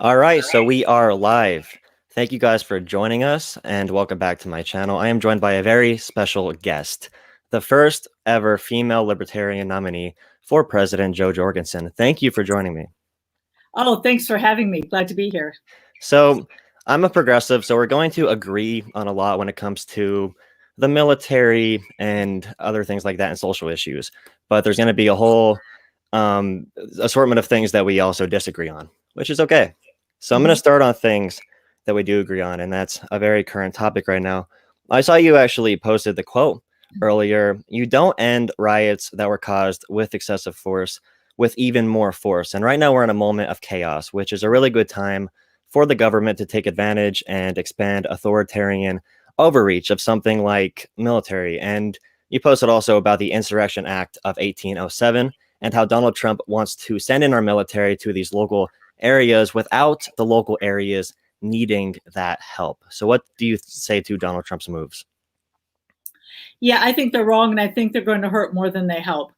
All right, so we are live. Thank you guys for joining us and welcome back to my channel. I am joined by a very special guest, the first ever female libertarian nominee for President Jo Jorgensen. Thank you for joining me. Oh, thanks for having me. Glad to be here. So I'm a progressive, so we're going to agree on a lot when it comes to the military and other things like that and social issues. But there's going to be a whole assortment of things that we also disagree on, which is okay. So I'm going to start on things that we do agree on, and that's a very current topic right now. I saw you actually posted the quote earlier. You don't end riots that were caused with excessive force with even more force. And right now we're in a moment of chaos, which is a really good time for the government to take advantage and expand authoritarian overreach of something like military. And you posted also about the Insurrection Act of 1807 and how Donald Trump wants to send in our military to these local areas without the local areas needing that help. So what do you say to Donald Trump's moves? Yeah, I think they're wrong, and I think they're going to hurt more than they help.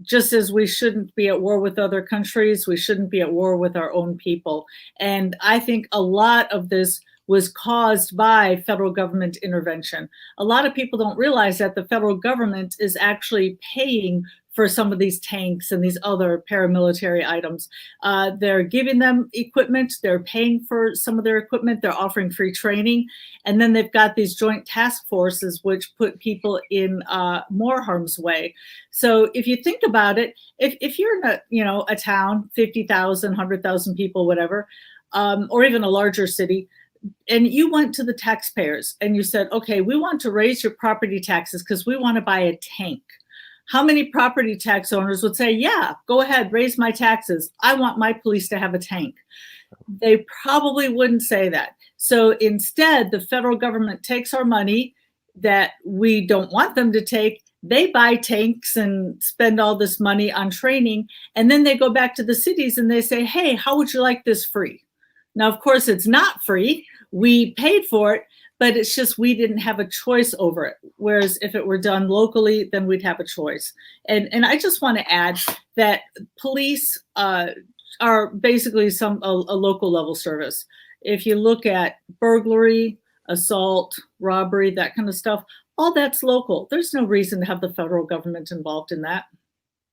Just as we shouldn't be at war with other countries, we shouldn't be at war with our own people. And I think a lot of this was caused by federal government intervention. A lot of people don't realize that the federal government is actually paying for some of these tanks and these other paramilitary items. They're giving them equipment, they're paying for some of their equipment, they're offering free training, and then they've got these joint task forces which put people in more harm's way. So if you think about it, if you're in a town, 50,000, 100,000 people, whatever, or even a larger city, and you went to the taxpayers and you said, okay, we want to raise your property taxes because we want to buy a tank. How many property tax owners would say, yeah, go ahead, raise my taxes. I want my police to have a tank. They probably wouldn't say that. So instead, the federal government takes our money that we don't want them to take. They buy tanks and spend all this money on training. And then they go back to the cities and they say, hey, how would you like this free? Now, of course, it's not free. We paid for it, but it's just we didn't have a choice over it. Whereas if it were done locally, then we'd have a choice. And I just want to add that police are basically a local level service. If you look at burglary, assault, robbery, that kind of stuff, all that's local. There's no reason to have the federal government involved in that.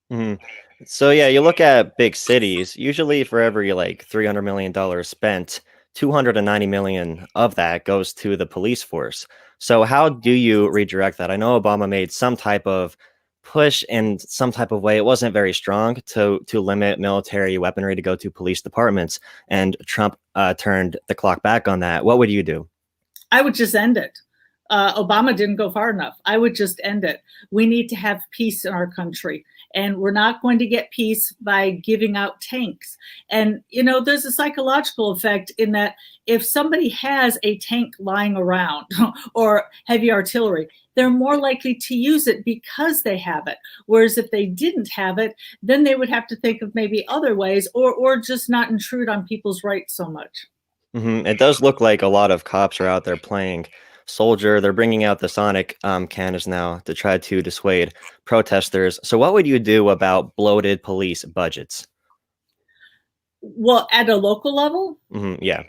Mm-hmm. So yeah, you look at big cities, usually for every like $300 million spent, 290 million of that goes to the police force. So how do you redirect that? I know Obama made some type of push in some type of way. It wasn't very strong to limit military weaponry to go to police departments, and Trump turned the clock back on that. What would you do? I would just end it. Obama didn't go far enough. I would just end it. We need to have peace in our country, and we're not going to get peace by giving out tanks. And, there's a psychological effect in that if somebody has a tank lying around or heavy artillery, they're more likely to use it because they have it. Whereas if they didn't have it, then they would have to think of maybe other ways or just not intrude on people's rights so much. Mm-hmm. It does look like a lot of cops are out there playing soldier. They're bringing out the sonic cannons now to try to dissuade protesters. So what would you do about bloated police budgets? Well, at a local level, yeah,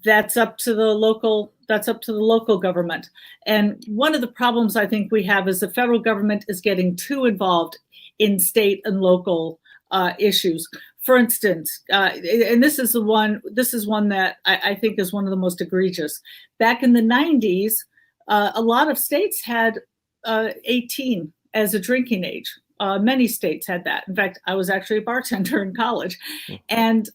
that's up to the local government. And one of the problems I think we have is the federal government is getting too involved in state and local issues. For instance, and this is one that I think is one of the most egregious. Back in the 90s, a lot of states had 18 as a drinking age. Many states had that. In fact, I was actually a bartender in college. And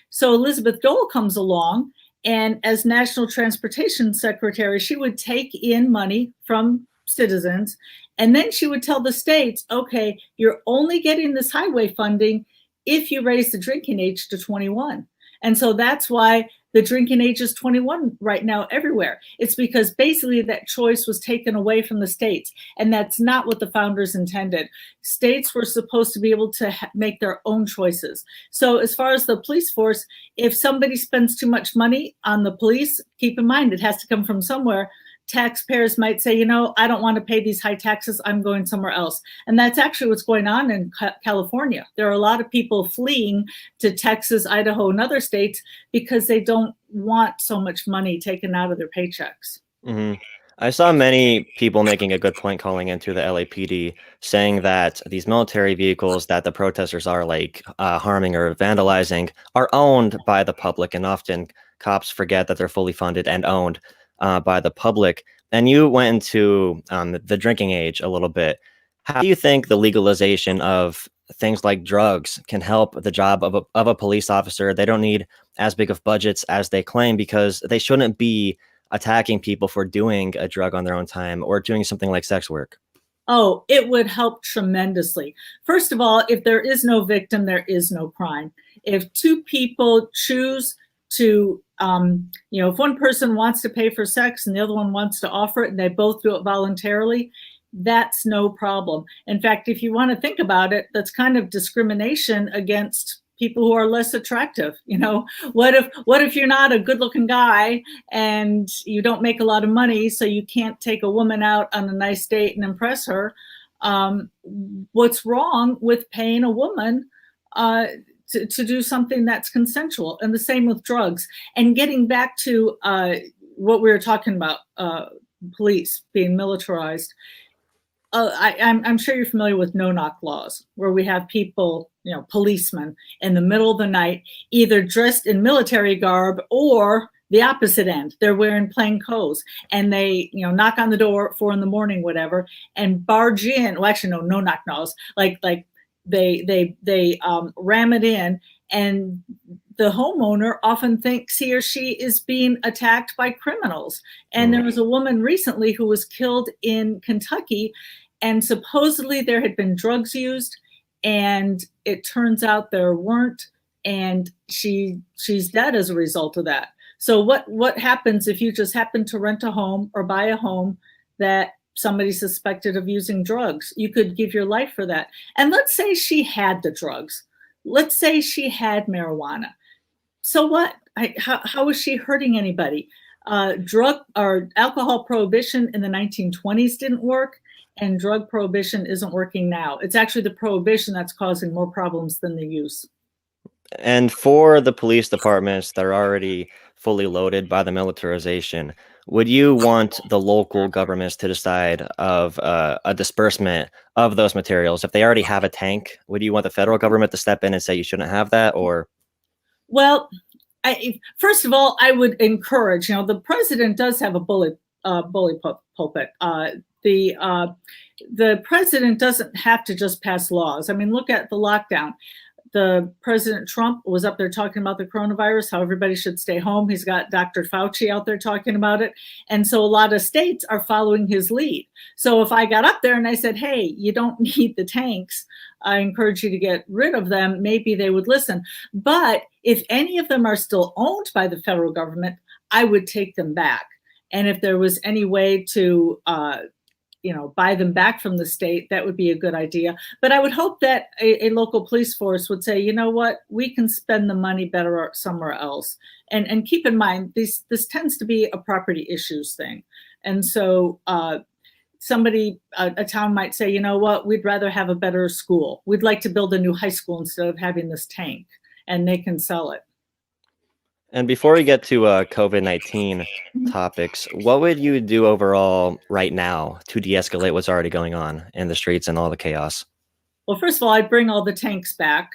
so Elizabeth Dole comes along, and as National Transportation Secretary, she would take in money from citizens, and then she would tell the states, okay, you're only getting this highway funding if you raise the drinking age to 21. And so that's why the drinking age is 21 right now everywhere. It's because basically that choice was taken away from the states. And that's not what the founders intended. States were supposed to be able to make their own choices. So as far as the police force, if somebody spends too much money on the police, keep in mind it has to come from somewhere. taxpayers might say, I don't want to pay these high taxes. I'm going somewhere else. And that's actually what's going on in California. There are a lot of people fleeing to Texas, Idaho, and other states because they don't want so much money taken out of their paychecks. Hmm. I saw many people making a good point calling into the LAPD, saying that these military vehicles that the protesters are like harming or vandalizing are owned by the public, and often cops forget that they're fully funded and owned by the public. And you went into the drinking age a little bit. How do you think the legalization of things like drugs can help the job of a police officer? They don't need as big of budgets as they claim because they shouldn't be attacking people for doing a drug on their own time or doing something like sex work. Oh, it would help tremendously. First of all, if there is no victim, there is no crime. If two people choose to, if one person wants to pay for sex and the other one wants to offer it and they both do it voluntarily, that's no problem. In fact, if you want to think about it, that's kind of discrimination against people who are less attractive. What if you're not a good looking guy and you don't make a lot of money, so you can't take a woman out on a nice date and impress her? What's wrong with paying a woman to do something that's consensual? And the same with drugs. And getting back to what we were talking about, police being militarized. I'm sure you're familiar with no-knock laws, where we have people, policemen in the middle of the night, either dressed in military garb or the opposite end. They're wearing plain clothes, and they, knock on the door at 4 a.m, whatever, and barge in. Well, actually, no knock laws. Like they ram it in, and the homeowner often thinks he or she is being attacked by criminals. And there was a woman recently who was killed in Kentucky, and supposedly there had been drugs used, and it turns out there weren't, and she's dead as a result of that. So what happens if you just happen to rent a home or buy a home that somebody suspected of using drugs? You could give your life for that. And let's say she had the drugs. Let's say she had marijuana. So what? How is she hurting anybody? Drug or alcohol prohibition in the 1920s didn't work, and drug prohibition isn't working now. It's actually the prohibition that's causing more problems than the use. And for the police departments that are already fully loaded by the militarization, would you want the local governments to decide of a disbursement of those materials? If they already have a tank, would you want the federal government to step in and say you shouldn't have that? Or Well, first of all, I would encourage. The president does have a bully pulpit. The president doesn't have to just pass laws. I mean, look at the lockdown. The President Trump was up there talking about the coronavirus, how everybody should stay home. He's got Dr. Fauci out there talking about it. And so a lot of states are following his lead. So if I got up there and I said, hey, you don't need the tanks, I encourage you to get rid of them, maybe they would listen. But if any of them are still owned by the federal government, I would take them back. And if there was any way to buy them back from the state, that would be a good idea. But I would hope that a local police force would say, you know what, we can spend the money better somewhere else. And keep in mind, this tends to be a property issues thing. And so a town might say, you know what, we'd rather have a better school. We'd like to build a new high school instead of having this tank, and they can sell it. And before we get to COVID-19 topics, what would you do overall right now to de-escalate what's already going on in the streets and all the chaos? Well, first of all, I'd bring all the tanks back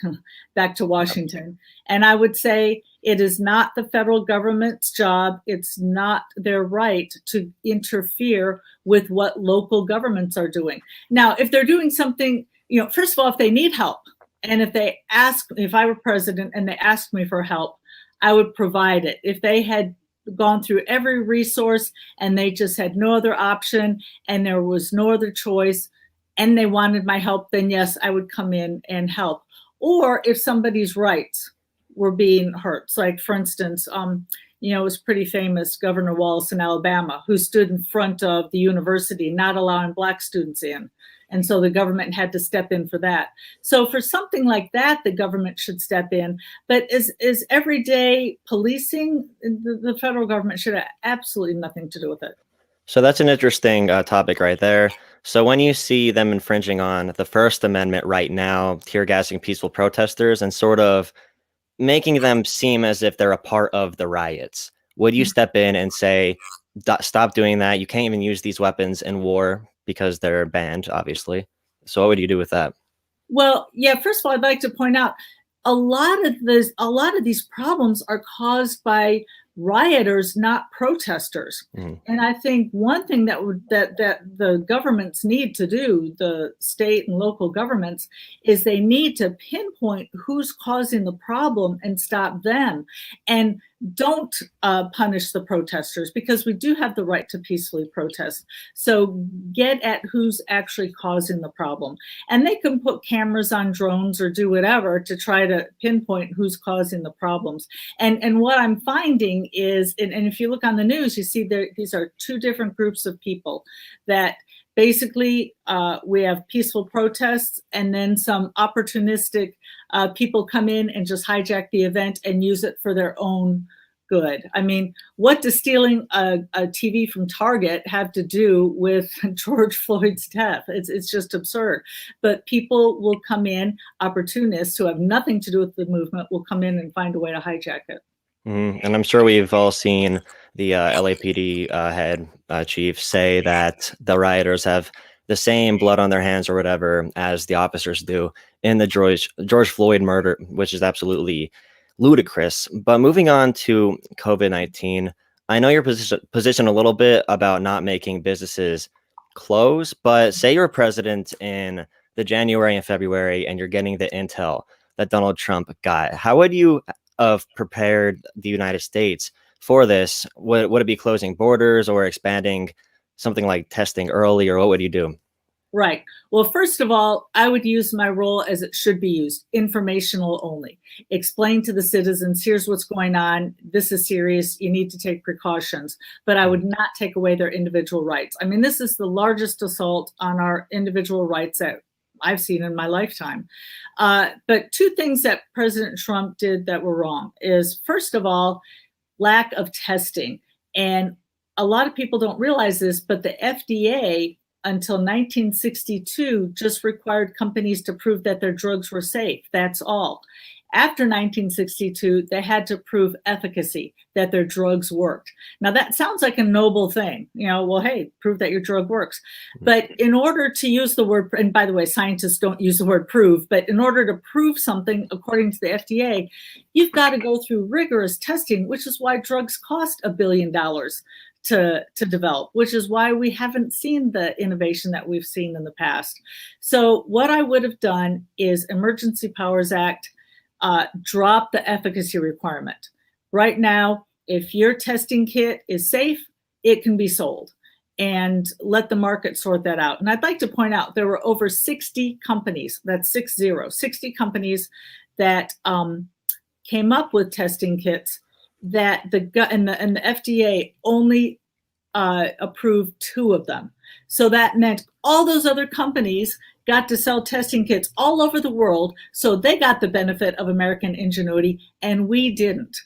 to Washington. And I would say it is not the federal government's job. It's not their right to interfere with what local governments are doing. Now, if they're doing something, first of all, if they need help, and if I were president and they asked me for help, I would provide it. If they had gone through every resource and they just had no other option and there was no other choice and they wanted my help, then yes, I would come in and help. Or if somebody's rights were being hurt. So like, for instance, it was pretty famous, Governor Wallace in Alabama, who stood in front of the university not allowing Black students in. And so the government had to step in for that. So for something like that, the government should step in. But is everyday policing, the federal government should have absolutely nothing to do with it. So that's an interesting topic right there. So when you see them infringing on the First Amendment right now, tear gassing peaceful protesters and sort of making them seem as if they're a part of the riots, would you step in and say, Stop doing that. You can't even use these weapons in war because they're banned, obviously." So what would you do with that? Well, yeah, first of all, I'd like to point out a lot of these problems are caused by rioters, not protesters. Mhm. And I think one thing that the governments need to do, the state and local governments, is they need to pinpoint who's causing the problem and stop them. And don't punish the protesters, because we do have the right to peacefully protest. So get at who's actually causing the problem. And they can put cameras on drones or do whatever to try to pinpoint who's causing the problems. And what I'm finding is, and if you look on the news, you see these are two different groups of people that basically we have peaceful protests, and then some opportunistic people come in and just hijack the event and use it for their own good. I mean, what does stealing a TV from Target have to do with George Floyd's death? It's just absurd. But people will come in, opportunists who have nothing to do with the movement will come in and find a way to hijack it. And I'm sure we've all seen the LAPD head chief say that the rioters have the same blood on their hands or whatever as the officers do in the George Floyd murder, which is absolutely ludicrous. But moving on to COVID-19, I know your position a little bit about not making businesses close, but say you're president in the January and February and you're getting the intel that Donald Trump got. How would you have prepared the United States for this? Would it be closing borders or expanding something like testing early, or what would you do? Right. Well, first of all, I would use my role as it should be used, informational only. Explain to the citizens, here's what's going on. This is serious. You need to take precautions. But I would not take away their individual rights. I mean, this is the largest assault on our individual rights that I've seen in my lifetime. But two things that President Trump did that were wrong is, first of all, lack of testing. And a lot of people don't realize this, but the FDA until 1962 just required companies to prove that their drugs were safe. That's all. After 1962, they had to prove efficacy, that their drugs worked. Now, that sounds like a noble thing. Well, hey, prove that your drug works. But in order to use the word, and by the way, scientists don't use the word prove, but in order to prove something, according to the FDA, you've got to go through rigorous testing, which is why drugs cost $1 billion to develop, which is why we haven't seen the innovation that we've seen in the past. So what I would have done is Emergency Powers Act, drop the efficacy requirement. Right now, if your testing kit is safe, it can be sold, and let the market sort that out. And I'd like to point out there were over 60 companies, that's 60 companies that came up with testing kits that the FDA only approved 2 of them. So that meant all those other companies got to sell testing kits all over the world. So they got the benefit of American ingenuity, and we didn't.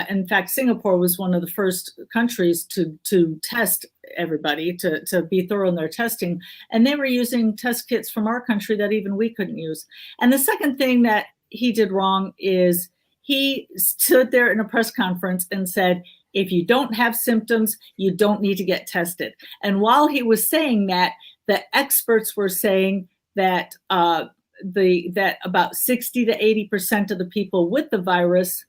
In fact, Singapore was one of the first countries to test everybody, to be thorough in their testing. And they were using test kits from our country that even we couldn't use. And the second thing that he did wrong is he stood there in a press conference and said, if you don't have symptoms, you don't need to get tested. And while he was saying that, the experts were saying that that about 60 to 80% of the people with the virus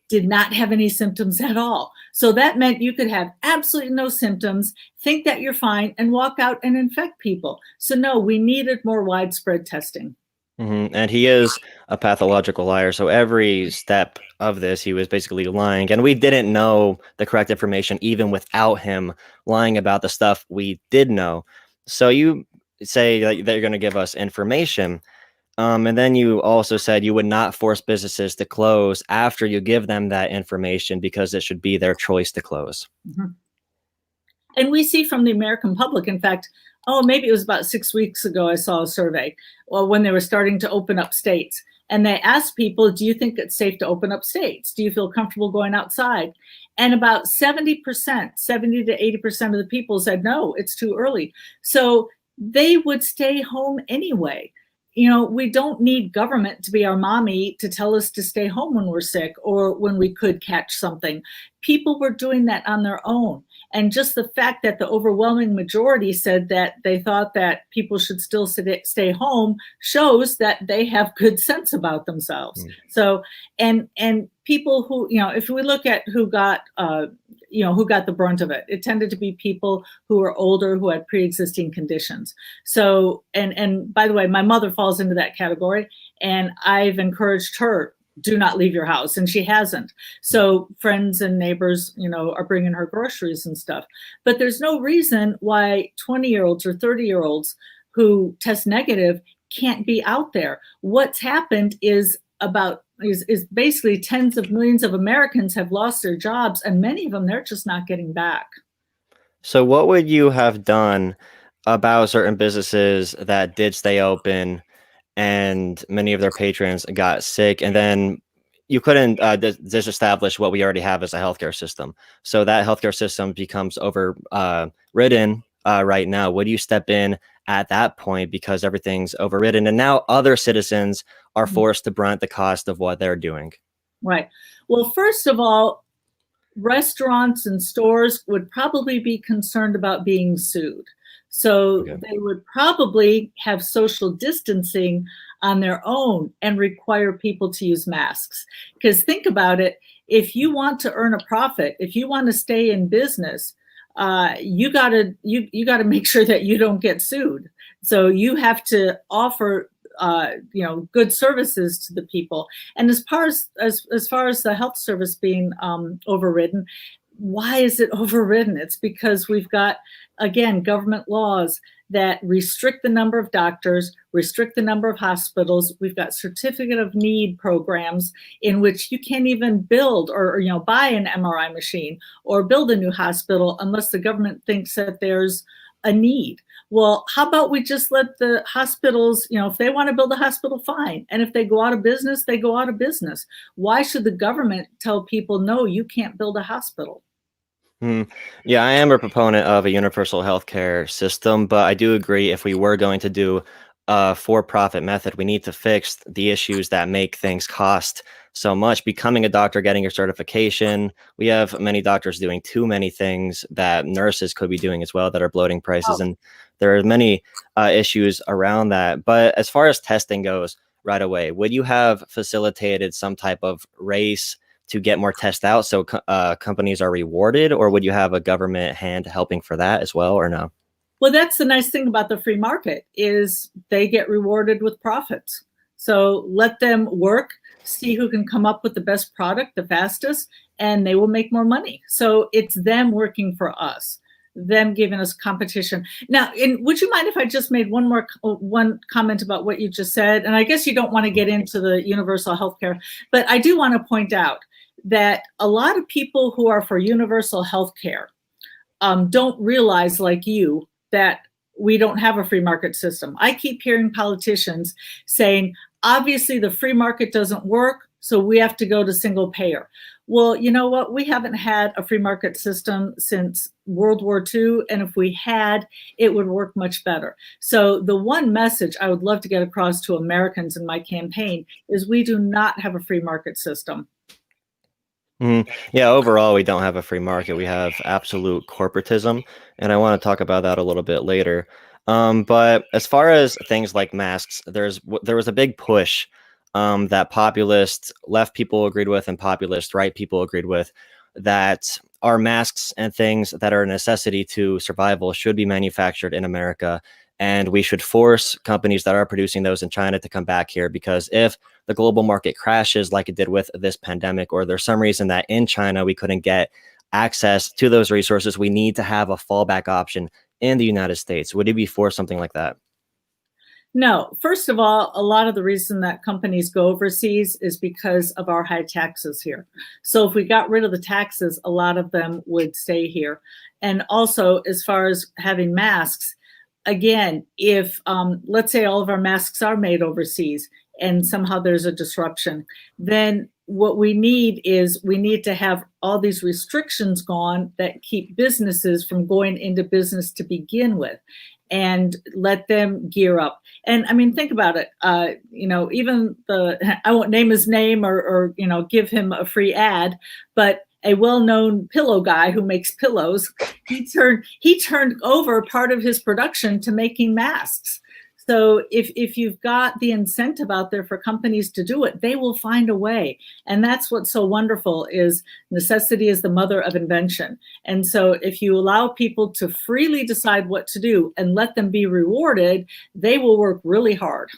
did not have any symptoms at all. So that meant you could have absolutely no symptoms, think that you're fine, and walk out and infect people. So no, we needed more widespread testing. And he is a pathological liar. So every step of this, he was basically lying. And we didn't know the correct information, even without him lying about the stuff we did know. So you say that you're going to give us information. And then you also said you would not force businesses to close after you give them that information because it should be their choice to close. Mm-hmm. And we see from the American public, in fact, maybe it was about 6 weeks ago, I saw a survey when they were starting to open up states. And they asked people, do you think it's safe to open up states? Do you feel comfortable going outside? And about 70%, 70 to 80% of the people said, no, it's too early. So they would stay home anyway. You know, we don't need government to be our mommy to tell us to stay home when we're sick or when we could catch something. People were doing that on their own. And just the fact that the overwhelming majority said that they thought that people should still stay home shows that they have good sense about themselves. So, and people who, you know, if we look at who got, who got the brunt of it, it tended to be people who were older, who had pre-existing conditions. So, and by the way, my mother falls into that category, and I've encouraged her, do not leave your house, and she hasn't. So friends and neighbors, you know, are bringing her groceries and stuff. But there's no reason why 20-year-olds or 30-year-olds who test negative can't be out there. What's happened is basically tens of millions of Americans have lost their jobs, and many of them, they're just not getting back. So what would you have done about certain businesses that did stay open and many of their patrons got sick, and then you couldn't disestablish what we already have as a healthcare system? So that healthcare system becomes overridden right now. Would you step in at that point because everything's overridden, and now other citizens are forced to brunt the cost of what they're doing? Right. Well, first of all, restaurants and stores would probably be concerned about being sued. So they would probably have social distancing on their own and require people to use masks. Because think about it, if you want to earn a profit, if you want to stay in business, you gotta make sure that you don't get sued. So you have to offer good services to the people. And as far as the health service being overridden, why is it overridden? It's because we've got, again, government laws that restrict the number of doctors, restrict the number of hospitals. We've got certificate of need programs in which you can't even build or buy an MRI machine or build a new hospital unless the government thinks that there's a need. Well, how about we just let the hospitals, if they want to build a hospital, fine. And if they go out of business, they go out of business. Why should the government tell people, no, you can't build a hospital? Yeah, I am a proponent of a universal healthcare system, but I do agree if we were going to do a for-profit method, we need to fix the issues that make things cost so much. Becoming a doctor, getting your certification, we have many doctors doing too many things that nurses could be doing as well that are bloating prices, and there are many issues around that. But as far as testing goes, right away, would you have facilitated some type of race to get more tests out so companies are rewarded, or would you have a government hand helping for that as well, or no? Well, that's the nice thing about the free market is they get rewarded with profits. So let them work, see who can come up with the best product the fastest, and they will make more money. So it's them working for us, them giving us competition. Now, would you mind if I just made one comment about what you just said? And I guess you don't want to get into the universal healthcare, but I do want to point out that a lot of people who are for universal healthcare don't realize, like you, that we don't have a free market system. I keep hearing politicians saying, obviously the free market doesn't work, so we have to go to single payer. Well, you know what? We haven't had a free market system since World War II, and if we had, it would work much better. So the one message I would love to get across to Americans in my campaign is we do not have a free market system. Yeah, overall, we don't have a free market. We have absolute corporatism, and I want to talk about that a little bit later. But as far as things like masks, there was a big push that populist left people agreed with and populist right people agreed with, that our masks and things that are a necessity to survival should be manufactured in America. And we should force companies that are producing those in China to come back here, because if the global market crashes like it did with this pandemic, or there's some reason that in China we couldn't get access to those resources, we need to have a fallback option in the United States. Would you be for something like that? No. First of all, a lot of the reason that companies go overseas is because of our high taxes here. So if we got rid of the taxes, a lot of them would stay here. And also, as far as having masks, again, if let's say all of our masks are made overseas and somehow there's a disruption, then what we need is we need to have all these restrictions gone that keep businesses from going into business to begin with, and let them gear up. And I mean, think about it. Even I won't name his name or give him a free ad, but a well-known pillow guy who makes pillows, he turned over part of his production to making masks. So if you've got the incentive out there for companies to do it, they will find a way. And that's what's so wonderful, is necessity is the mother of invention. And so if you allow people to freely decide what to do and let them be rewarded, they will work really hard.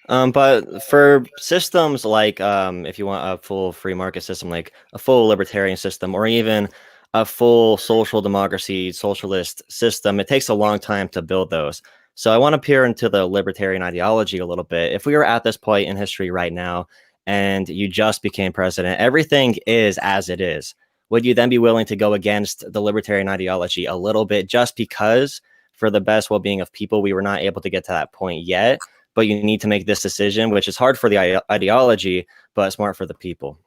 But for systems like, if you want a full free market system, like a full libertarian system, or even a full social democracy, socialist system, it takes a long time to build those. So I want to peer into the libertarian ideology a little bit. If we were at this point in history right now and you just became president, everything is as it is, would you then be willing to go against the libertarian ideology a little bit just because for the best well-being of people, we were not able to get to that point yet, but you need to make this decision, which is hard for the ideology, but smart for the people?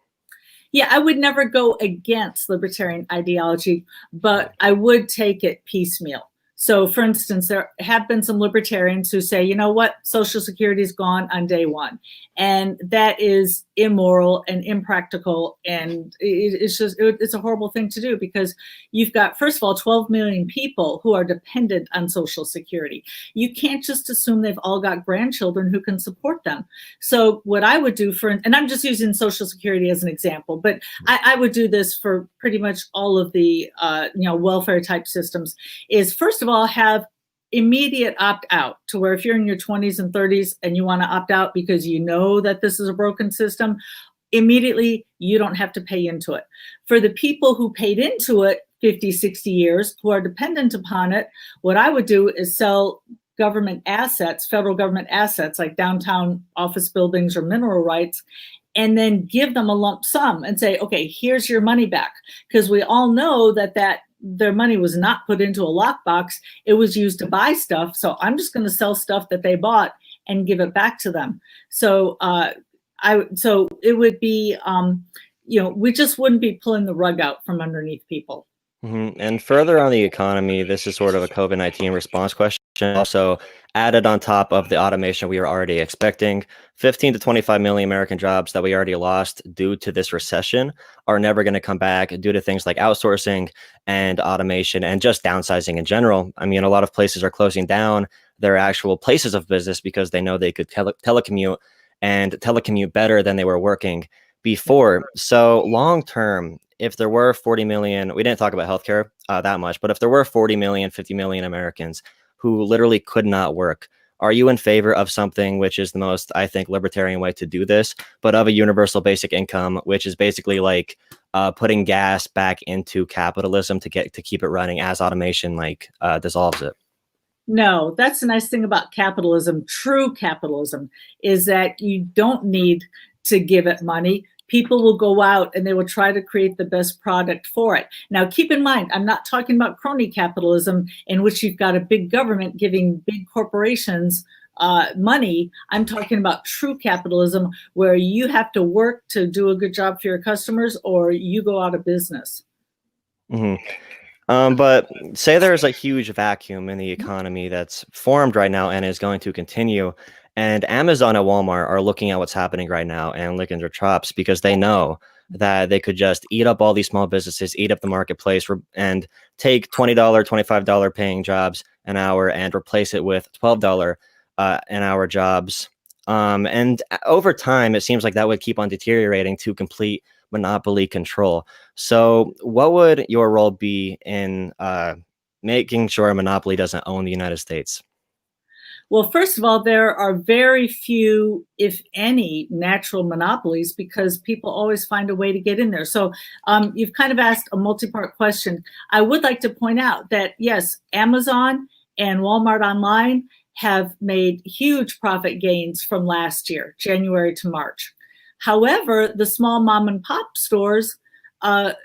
Yeah, I would never go against libertarian ideology, but I would take it piecemeal. So, for instance, there have been some libertarians who say, you know what, Social Security is gone on day one. And that is immoral and impractical. And it's a horrible thing to do, because you've got, first of all, 12 million people who are dependent on Social Security. You can't just assume they've all got grandchildren who can support them. So what I would do and I'm just using Social Security as an example, but I would do this for pretty much all of the, welfare type systems, is first of all, have immediate opt-out, to where if you're in your 20s and 30s and you want to opt out because you know that this is a broken system, immediately you don't have to pay into it. For the people who paid into it 50, 60 years, who are dependent upon it, what I would do is sell government assets, federal government assets like downtown office buildings or mineral rights, and then give them a lump sum and say, okay, here's your money back. Because we all know that their money was not put into a lockbox. It was used to buy stuff. So I'm just going to sell stuff that they bought and give it back to them. So so it would be, we just wouldn't be pulling the rug out from underneath people. And further on the economy, this is sort of a COVID-19 response question. Also added on top of the automation we were already expecting, 15 to 25 million American jobs that we already lost due to this recession are never going to come back due to things like outsourcing and automation and just downsizing in general. I mean, a lot of places are closing down their actual places of business because they know they could telecommute and telecommute better than they were working before. So long term, if there were 40 million, we didn't talk about healthcare that much, but if there were 40 million, 50 million Americans who literally could not work, are you in favor of something which is the most, I think, libertarian way to do this, but of a universal basic income, which is basically like putting gas back into capitalism to keep it running as automation dissolves it? No, that's the nice thing about capitalism. True capitalism is that you don't need to give it money. People will go out and they will try to create the best product for it. Now, keep in mind, I'm not talking about crony capitalism in which you've got a big government giving big corporations money. I'm talking about true capitalism where you have to work to do a good job for your customers or you go out of business. But say there's a huge vacuum in the economy that's formed right now and is going to continue. And Amazon and Walmart are looking at what's happening right now and licking their chops because they know that they could just eat up all these small businesses, eat up the marketplace, and take $20, $25 paying jobs an hour and replace it with $12 an hour jobs. And over time, it seems like that would keep on deteriorating to complete monopoly control. So what would your role be in making sure a monopoly doesn't own the United States? Well, first of all, there are very few, if any, natural monopolies because people always find a way to get in there. So you've kind of asked a multi-part question. I would like to point out that, yes, Amazon and Walmart Online have made huge profit gains from last year, January to March. However, the small mom and pop stores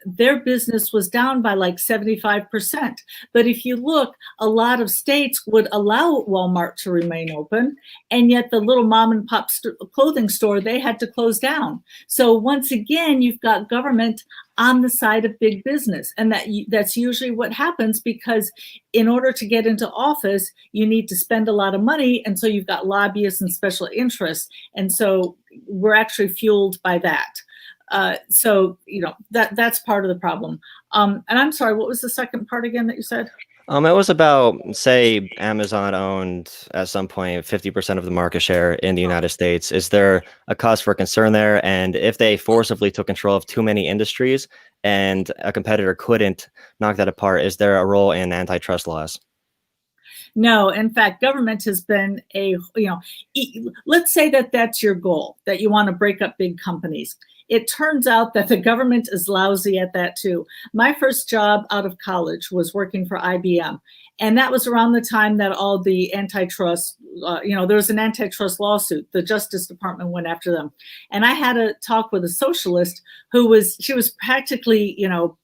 their business was down by like 75%. But if you look, a lot of states would allow Walmart to remain open, and yet the little mom and pop clothing store, they had to close down. So once again, you've got government on the side of big business, and that's usually what happens, because in order to get into office, you need to spend a lot of money, and so you've got lobbyists and special interests, and so we're actually fueled by that. So that's part of the problem. And I'm sorry, what was the second part again that you said? It was about, say, Amazon owned at some point 50% of the market share in the United States. Is there a cause for concern there? And if they forcibly took control of too many industries and a competitor couldn't knock that apart, is there a role in antitrust laws? No, in fact, government has been let's say that that's your goal, that you want to break up big companies. It turns out that the government is lousy at that too. My first job out of college was working for IBM. And that was around the time that all the antitrust, there was an antitrust lawsuit. The Justice Department went after them. And I had a talk with a socialist she was practically,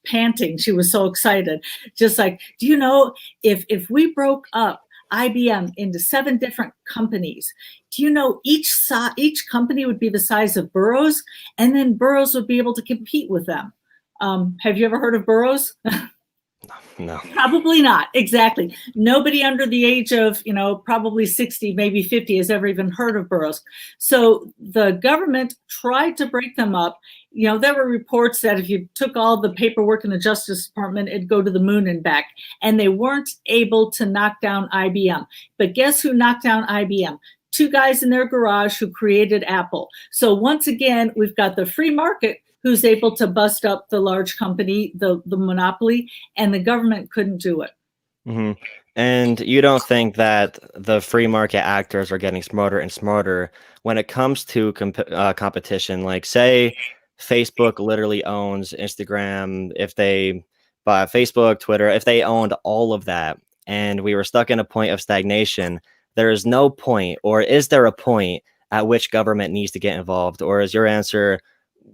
panting. She was so excited. Just like, do you know, if we broke up IBM into 7 different companies, do you know each company would be the size of boroughs, and then boroughs would be able to compete with them? Have you ever heard of boroughs? No. Probably not. Exactly. Nobody under the age of, probably 60, maybe 50 has ever even heard of boroughs. So the government tried to break them up. There were reports that if you took all the paperwork in the Justice Department, it'd go to the moon and back. And they weren't able to knock down IBM. But guess who knocked down IBM? 2 guys in their garage who created Apple. So once again, we've got the free market who's able to bust up the large company, the monopoly, and the government couldn't do it. Mm-hmm. And you don't think that the free market actors are getting smarter and smarter when it comes to competition? Like, say, Facebook literally owns Instagram. If they buy Facebook, Twitter, if they owned all of that, and we were stuck in a point of stagnation, there is no point, or is there a point at which government needs to get involved? Or is your answer,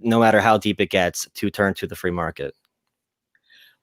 no matter how deep it gets, to turn to the free market?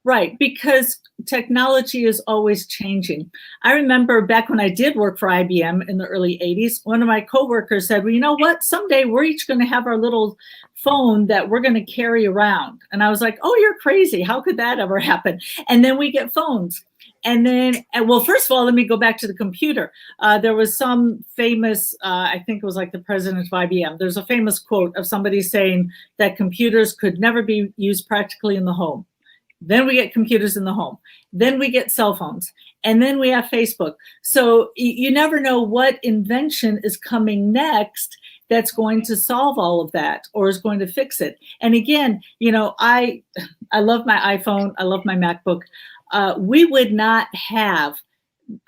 Right, because technology is always changing. I remember back when I did work for IBM in the early 80s, one of my coworkers said, well, you know what? Someday we're each going to have our little phone that we're going to carry around. And I was like, oh, you're crazy. How could that ever happen? And then we get phones. And then, well, first of all, let me go back to the computer. There was some famous, I think it was like the president of IBM. There's a famous quote of somebody saying that computers could never be used practically in the home. Then we get computers in the home. Then we get cell phones. And then we have Facebook. So you never know what invention is coming next that's going to solve all of that or is going to fix it. And again, I love my iPhone. I love my MacBook. We would not have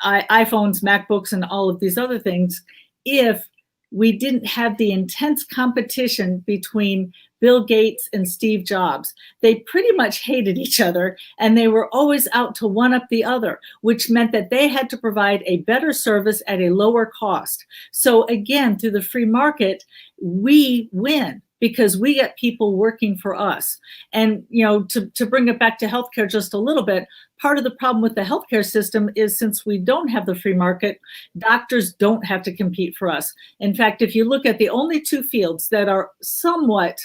iPhones, MacBooks, and all of these other things if we didn't have the intense competition between Bill Gates and Steve Jobs. They pretty much hated each other, and they were always out to one up the other, which meant that they had to provide a better service at a lower cost. So again, through the free market, we win because we get people working for us. And to bring it back to healthcare just a little bit, part of the problem with the healthcare system is since we don't have the free market, doctors don't have to compete for us. In fact, if you look at the only 2 fields that are somewhat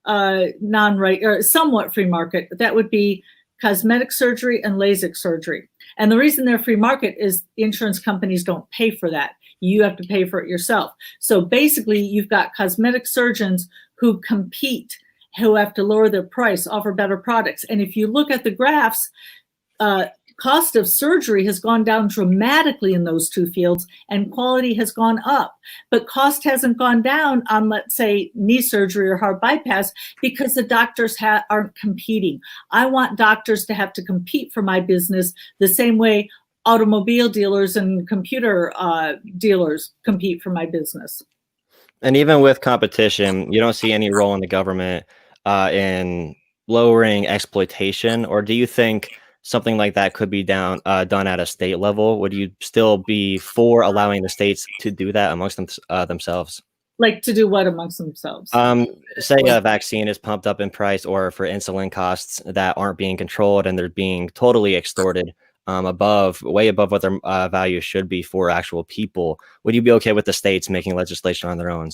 somewhat free market, that would be cosmetic surgery and LASIK surgery. And the reason they're free market is insurance companies don't pay for that. You have to pay for it yourself. So basically, you've got cosmetic surgeons who compete, who have to lower their price, offer better products. And if you look at the graphs, cost of surgery has gone down dramatically in those 2 fields, and quality has gone up. But cost hasn't gone down on, let's say, knee surgery or heart bypass because the doctors aren't competing. I want doctors to have to compete for my business the same way automobile dealers and computer dealers compete for my business. And even with competition, you don't see any role in the government in lowering exploitation, or do you think something like that could be done at a state level? Would you still be for allowing the states to do that amongst themselves? Like to do what amongst themselves? Say a vaccine is pumped up in price, or for insulin costs that aren't being controlled and they're being totally extorted way above what their value should be for actual people. Would you be okay with the states making legislation on their own?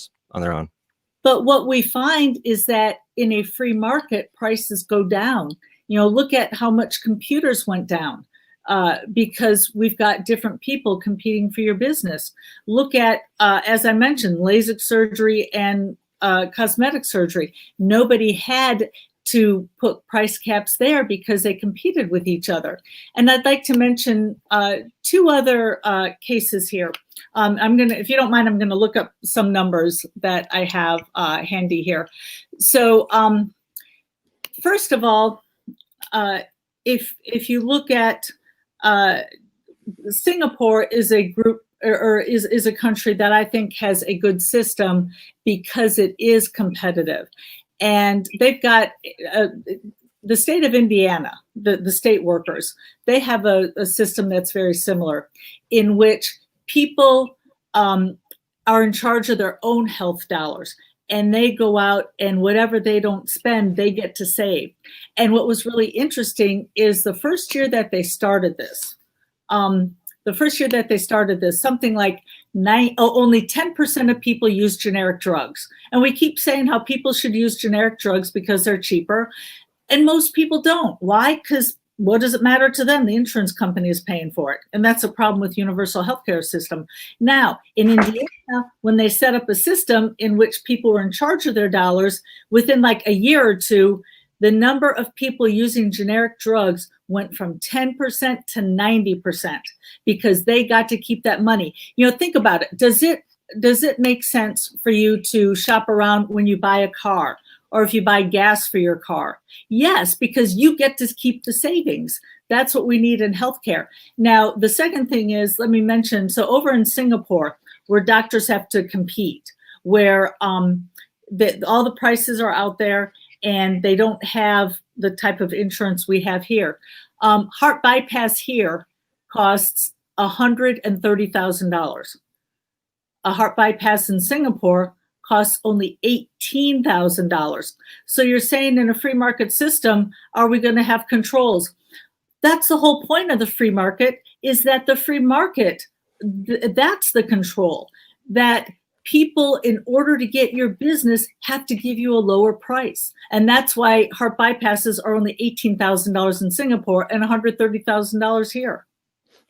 But what we find is that in a free market, prices go down. Look at how much computers went down because we've got different people competing for your business. Look at, as I mentioned, LASIK surgery and cosmetic surgery. Nobody had to put price caps there because they competed with each other. And I'd like to mention two other cases here. If you don't mind, I'm gonna look up some numbers that I have handy here. So first of all, if you look at Singapore is a group or is a country that I think has a good system because it is competitive. And they've got the state of Indiana, the state workers, they have a system that's very similar in which people are in charge of their own health dollars. And they go out and whatever they don't spend, they get to save. And what was really interesting is the first year that they started this, something like only 10% of people use generic drugs. And we keep saying how people should use generic drugs because they're cheaper. And most people don't. Why? Because what does it matter to them? The insurance company is paying for it. And that's a problem with universal healthcare system. Now, in Indiana, when they set up a system in which people were in charge of their dollars, within like a year or two, the number of people using generic drugs went from 10% to 90% because they got to keep that money. Think about it. Does it make sense for you to shop around when you buy a car or if you buy gas for your car? Yes, because you get to keep the savings. That's what we need in healthcare. Now, the second thing is, let me mention, so over in Singapore, where doctors have to compete, where all the prices are out there, and they don't have the type of insurance we have here. Heart bypass here costs $130,000. A heart bypass in Singapore costs only $18,000. So you're saying in a free market system, are we going to have controls? That's the whole point of the free market, is that the free market, that's the control, that people, in order to get your business, have to give you a lower price. And that's why heart bypasses are only $18,000 in Singapore and $130,000 here.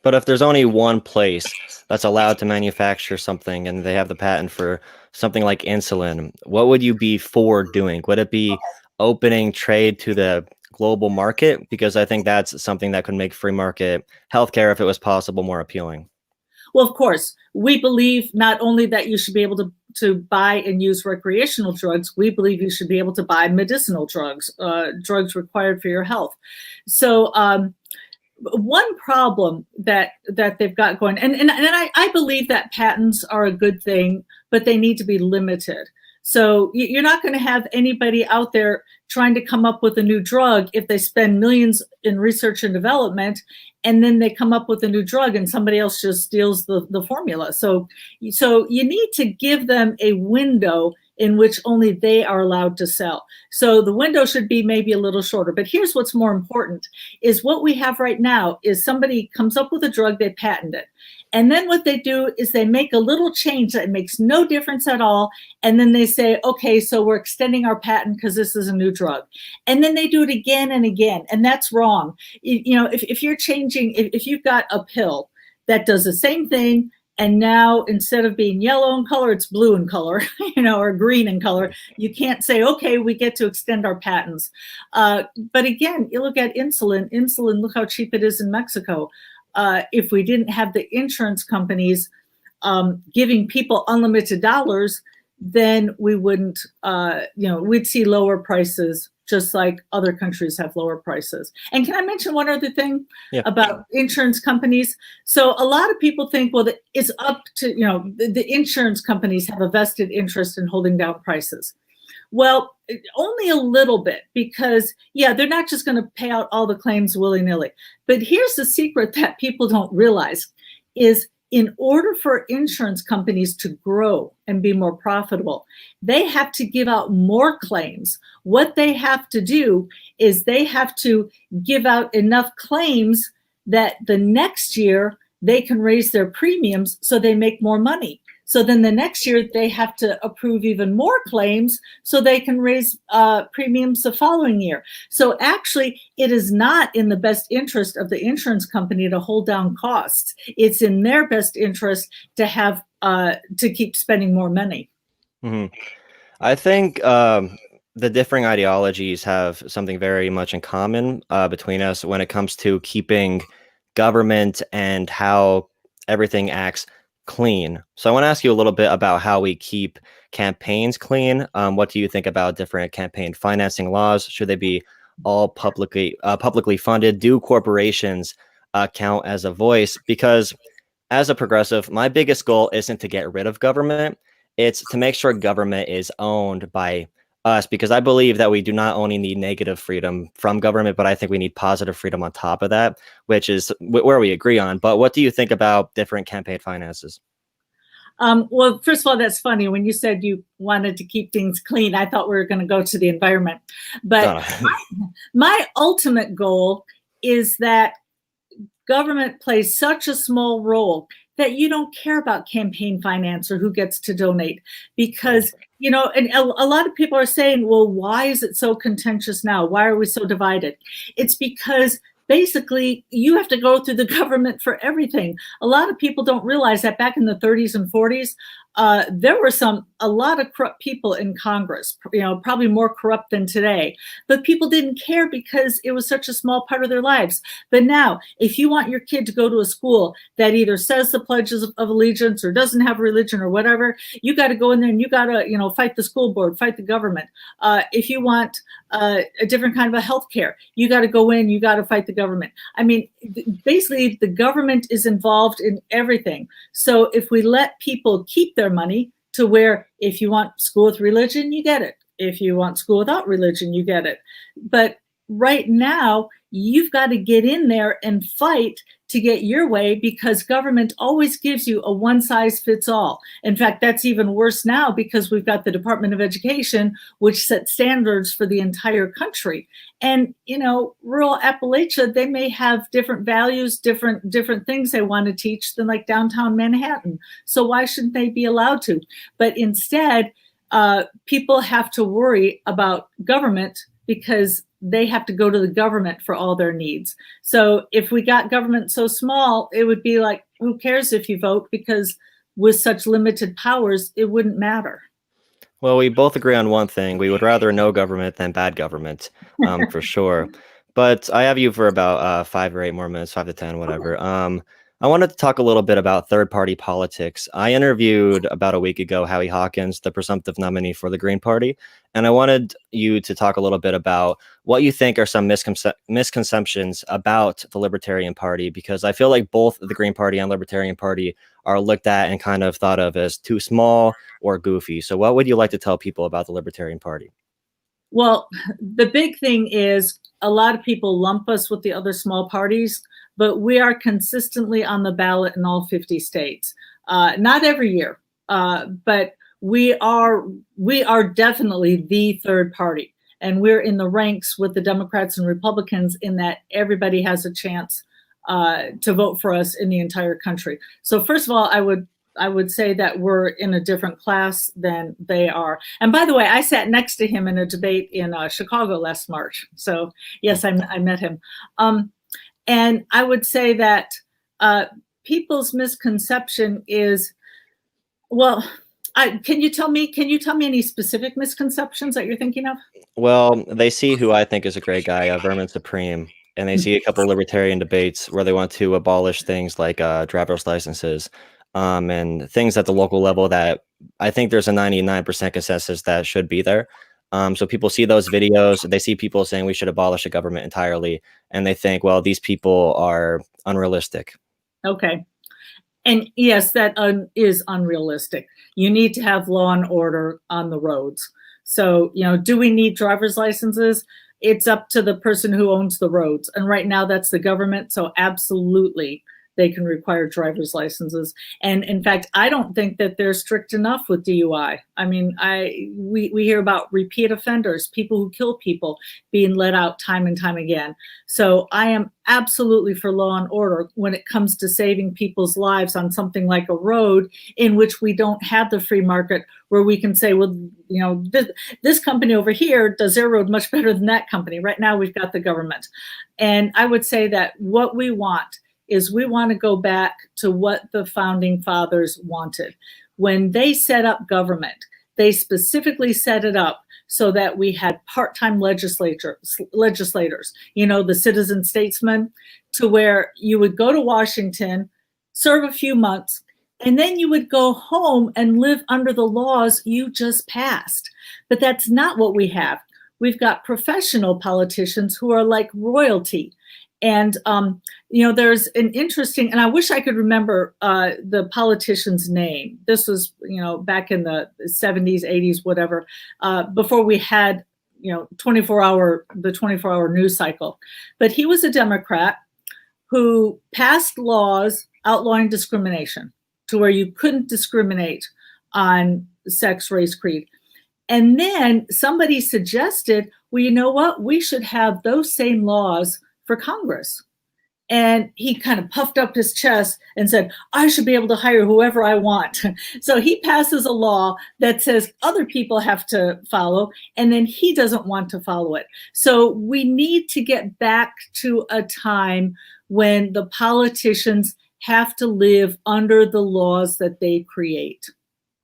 But if there's only one place that's allowed to manufacture something and they have the patent for something like insulin, what would you be for doing? Would it be opening trade to the global market? Because I think that's something that could make free market healthcare, if it was possible, more appealing. Well, of course, we believe not only that you should be able to buy and use recreational drugs, we believe you should be able to buy medicinal drugs, drugs required for your health. So one problem that they've got going, and I believe that patents are a good thing, but they need to be limited. So you're not going to have anybody out there trying to come up with a new drug if they spend millions in research and development, and then they come up with a new drug and somebody else just steals the formula. So you need to give them a window in which only they are allowed to sell. So the window should be maybe a little shorter. But here's what's more important, is what we have right now is somebody comes up with a drug, they patent it. And then what they do is they make a little change that makes no difference at all. And then they say, okay, so we're extending our patent because this is a new drug. And then they do it again and again. And that's wrong. If you're changing, if you've got a pill that does the same thing, and now instead of being yellow in color, it's blue in color, or green in color, you can't say, okay, we get to extend our patents. But again, you look at insulin, look how cheap it is in Mexico. If we didn't have the insurance companies giving people unlimited dollars, then we wouldn't, we'd see lower prices, just like other countries have lower prices. And can I mention one other thing about insurance companies? So a lot of people think, well, it's up to, the insurance companies have a vested interest in holding down prices. Well, only a little bit, because, they're not just going to pay out all the claims willy-nilly. But here's the secret that people don't realize is in order for insurance companies to grow and be more profitable, they have to give out more claims. What they have to do is they have to give out enough claims that the next year they can raise their premiums so they make more money. So then the next year they have to approve even more claims so they can raise premiums the following year. So actually, it is not in the best interest of the insurance company to hold down costs. It's in their best interest to have to keep spending more money. Mhm. I think the differing ideologies have something very much in common between us when it comes to keeping government and how everything acts clean. So I want to ask you a little bit about how we keep campaigns clean. What do you think about different campaign financing laws? Should they be all publicly funded? Do corporations count as a voice? Because as a progressive, my biggest goal isn't to get rid of government. It's to make sure government is owned by us, because I believe that we do not only need negative freedom from government, but I think we need positive freedom on top of that, which is where we agree on. But what do you think about different campaign finances? Well, first of all, that's funny. When you said you wanted to keep things clean, I thought we were going to go to the environment. But No, my ultimate goal is that government plays such a small role that you don't care about campaign finance or who gets to donate, because and a lot of people are saying, well, why is it so contentious now? Why are we so divided? It's because basically you have to go through the government for everything. A lot of people don't realize that back in the 30s and 40s, there were a lot of corrupt people in Congress, probably more corrupt than today, but people didn't care because it was such a small part of their lives. But now, if you want your kid to go to a school that either says the pledges of allegiance or doesn't have religion or whatever, you got to go in there and you got to, fight the school board, fight the government. If you want a different kind of a health care, you got to go in, you got to fight the government. I mean, basically, the government is involved in everything. So if we let people keep their money to where if you want school with religion, you get it. If you want school without religion, you get it. But right now, you've got to get in there and fight to get your way, because government always gives you a one size fits all. In fact, that's even worse now because we've got the Department of Education, which sets standards for the entire country. And, rural Appalachia, they may have different values, different things they want to teach than like downtown Manhattan. So why shouldn't they be allowed to? But instead, people have to worry about government because they have to go to the government for all their needs. So if we got government so small, it would be like, who cares if you vote? Because with such limited powers, it wouldn't matter. well, we both agree on one thing. We would rather no government than bad government, for sure. But I have you for about 5 or 8 more minutes, 5 to 10, whatever. I wanted to talk a little bit about third-party politics. I interviewed about a week ago Howie Hawkins, the presumptive nominee for the Green Party, and I wanted you to talk a little bit about what you think are some misconceptions about the Libertarian Party, because I feel like both the Green Party and Libertarian Party are looked at and kind of thought of as too small or goofy. So what would you like to tell people about the Libertarian Party? Well, the big thing is a lot of people lump us with the other small parties, but we are consistently on the ballot in all 50 states. Not every year, but we are definitely the third party. And we're in the ranks with the Democrats and Republicans in that everybody has a chance to vote for us in the entire country. So first of all, I would say that we're in a different class than they are. And by the way, I sat next to him in a debate in Chicago last March. So yes, I met him. And I would say that people's misconception is, well, can you tell me any specific misconceptions that you're thinking of? Well, they see who I think is a great guy, Vermin Supreme, and they see a couple libertarian debates where they want to abolish things like driver's licenses, and things at the local level that I think there's a 99% consensus that should be there. So people see those videos, they see people saying we should abolish the government entirely, and they think, well, these people are unrealistic. Okay. And yes, that is unrealistic. You need to have law and order on the roads. So, do we need driver's licenses? It's up to the person who owns the roads. And right now that's the government. So absolutely, they can require driver's licenses. And in fact, I don't think that they're strict enough with DUI. I mean, we hear about repeat offenders, people who kill people being let out time and time again. So I am absolutely for law and order when it comes to saving people's lives on something like a road in which we don't have the free market, where we can say, well, you know, this company over here does their road much better than that company. Right now we've got the government. And I would say that what we want is we want to go back to what the founding fathers wanted. When they set up government, they specifically set it up so that we had part-time legislators, you know, the citizen statesmen, to where you would go to Washington, serve a few months, and then you would go home and live under the laws you just passed. But that's not what we have. We've got professional politicians who are like royalty. And, you know, there's an interesting, and I wish I could remember the politician's name. This was, you know, back in the 70s, 80s, whatever, before we had, you know, the 24-hour news cycle. But he was a Democrat who passed laws outlawing discrimination to where you couldn't discriminate on sex, race, creed. And then somebody suggested, well, you know what? We should have those same laws for Congress. And he kind of puffed up his chest and said, I should be able to hire whoever I want. So he passes a law that says other people have to follow, and then he doesn't want to follow it. So we need to get back to a time when the politicians have to live under the laws that they create.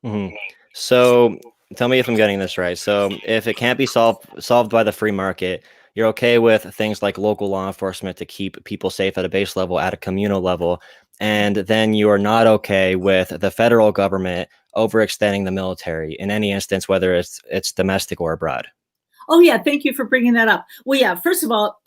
Mm-hmm. So tell me if I'm getting this right. So if it can't be solved by the free market, you're okay with things like local law enforcement to keep people safe at a base level, at a communal level, and then you are not okay with the federal government overextending the military in any instance, whether it's domestic or abroad. Oh yeah, thank you for bringing that up. Well, yeah, first of all,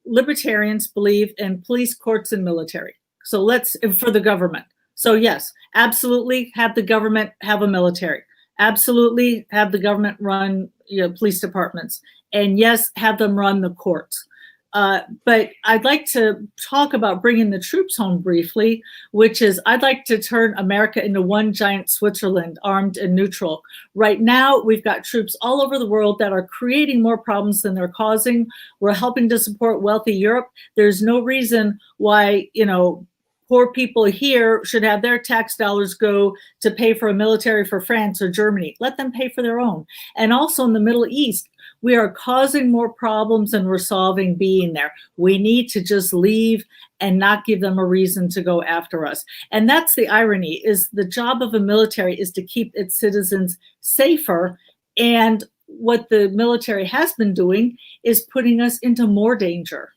libertarians believe in police, courts, and military. So let's, for the government. So yes, absolutely have the government have a military. Absolutely have the government run, you know, police departments. And yes, have them run the courts. But I'd like to talk about bringing the troops home briefly, which is I'd like to turn America into one giant Switzerland, armed and neutral. Right now, we've got troops all over the world that are creating more problems than they're causing. We're helping to support wealthy Europe. There's no reason why, you know, poor people here should have their tax dollars go to pay for a military for France or Germany. Let them pay for their own. And also in the Middle East, we are causing more problems than we're solving being there. We need to just leave and not give them a reason to go after us. And that's the irony, is the job of a military is to keep its citizens safer. And what the military has been doing is putting us into more danger.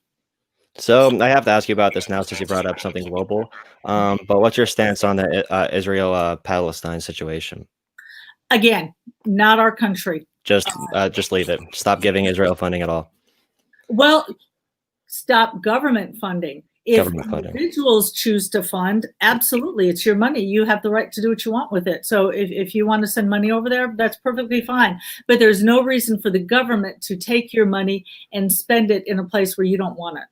So I have to ask you about this now since you brought up something global. But what's your stance on the Israel-Palestine situation? Again, not our country. Just leave it. Stop giving Israel funding at all. Well, stop government funding. If individuals choose to fund, absolutely, it's your money. You have the right to do what you want with it. So if you want to send money over there, that's perfectly fine. But there's no reason for the government to take your money and spend it in a place where you don't want it.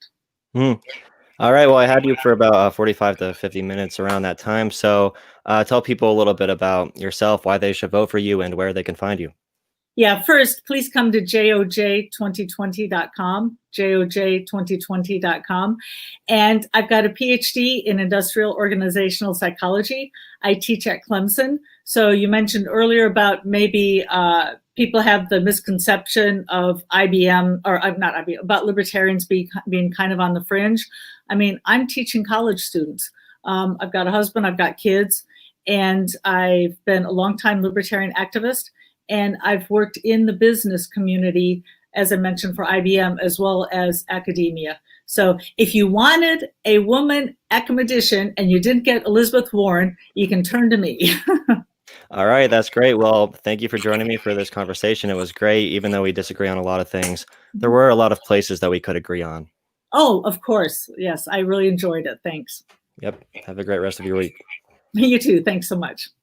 All right. Well, I had you for about 45 to 50 minutes around that time. So tell people a little bit about yourself, why they should vote for you, and where they can find you. Yeah, first, please come to joj2020.com, joj2020.com. And I've got a PhD in industrial organizational psychology. I teach at Clemson. So you mentioned earlier about maybe people have the misconception of IBM, or not IBM, about libertarians being kind of on the fringe. I mean, I'm teaching college students. I've got a husband, I've got kids, and I've been a longtime libertarian activist. And I've worked in the business community, as I mentioned, for IBM, as well as academia. So if you wanted a woman academician and you didn't get Elizabeth Warren, you can turn to me. All right, that's great. Well, thank you for joining me for this conversation. It was great, even though we disagree on a lot of things. There were a lot of places that we could agree on. Oh, of course. Yes, I really enjoyed it. Thanks. Yep. Have a great rest of your week. You too. Thanks so much.